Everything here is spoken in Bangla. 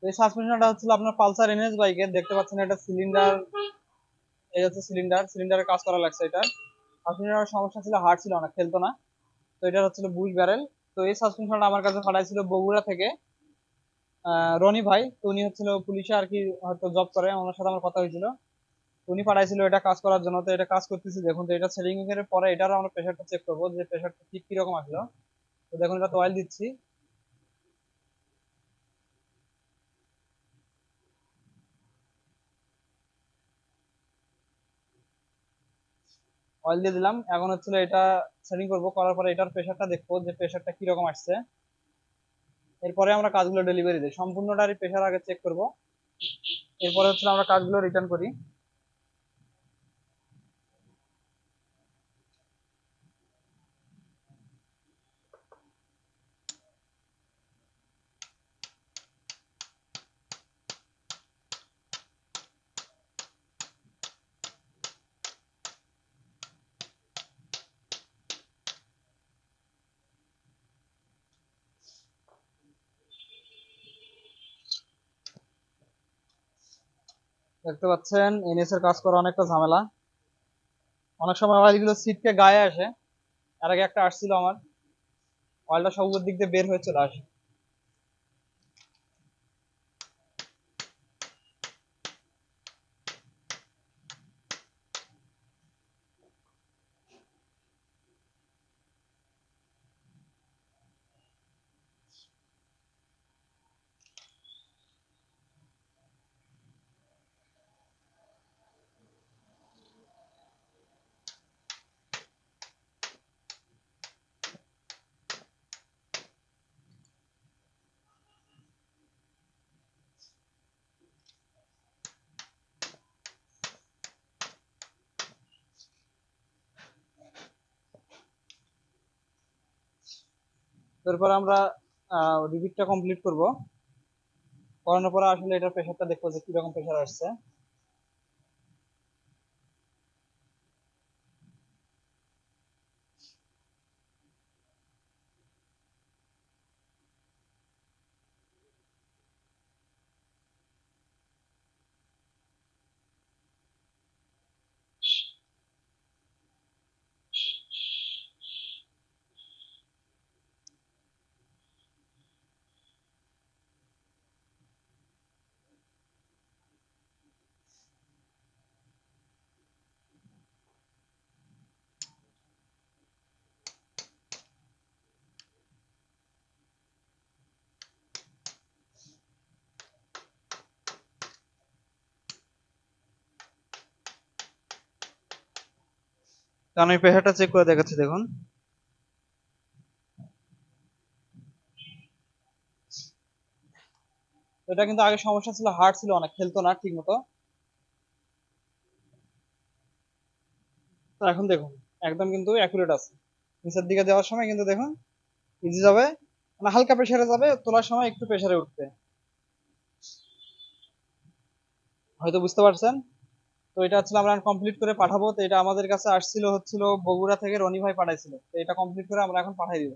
তো এই সাসপেনশনটা হচ্ছিল আপনার পালসার এনএস বাইকের, দেখতে পাচ্ছেন এটা সিলিন্ডার, এই হচ্ছে সিলিন্ডারের কাজ করা লাগছে। এটা সাসপেনশনের সমস্যা ছিল, হার্ড ছিল না, খেলতো না। তো এটা হচ্ছিল বুশ ব্যারেল। তো এই সাসপেনশনটা আমার কাছে পাঠাইছিল বগুড়া থেকে রনি ভাই। তো উনি হচ্ছিল পুলিশে আর কি হয়তো জব করে, ওনার সাথে আমার কথা হয়েছিল। তো উনি পাঠাইছিল এটা কাজ করার জন্য। তো এটা কাজ করতেছি দেখুন। তো এটা সেটিং এর পরে এটারও আমরা প্রেশারটা চেক করবো যে প্রেশারটা ঠিক কিরকম আসলো। তো দেখুন এটা তো অয়েল দিচ্ছি। অয়েল দিয়ে দিলাম, এখন হচ্ছিল এটা সেটিং করবো, করার পরে এটার প্রেশারটা দেখবো যে প্রেশারটা কিরকম আসছে। এরপরে আমরা কাজগুলো ডেলিভারি দিই, সম্পূর্ণটারই প্রেশার আগে চেক করব, এরপরে হচ্ছে আমরা কাজগুলো রিটার্ন করি। দেখতে পাচ্ছেন এনএস এর কাজ করা অনেকটা ঝামেলা, অনেক সময় অয়েলগুলো সিটকে গায়ে আসে। এর আগে একটা আসছিল আমার, অয়েলটা সব উপর দিক দিয়ে বের হয়ে চলে আসে। এরপর আমরা রিভিটটা কমপ্লিট করব, করানোর পরে আসলে এটার প্রেশারটা দেখবো যে কিরকম প্রেশার আসছে। কারণ আমি প্রেশারটা চেক করে দেখাচ্ছি দেখুন। এটা কিন্তু আগে সমস্যা ছিল, হার্ড ছিল অনেক, খেলতো না ঠিক মতো। তো এখন দেখুন একদম কিন্তু অ্যাকুরেট আছে। নিচের দিকে দেওয়ার সময় কিন্তু দেখুন ইজি যাবে, মানে হালকা প্রেসারে যাবে, তোলার সময় একটু প্রেসারে উঠবে, হয়তো বুঝতে পারছেন। তো এটা হচ্ছে আমরা কমপ্লিট করে পাঠাবো। তো এটা আমাদের কাছে আসছিল হচ্ছিল বগুড়া থেকে, রনি ভাই পাঠাইছিল। তো এটা কমপ্লিট করে আমরা এখন পাঠাই দিব।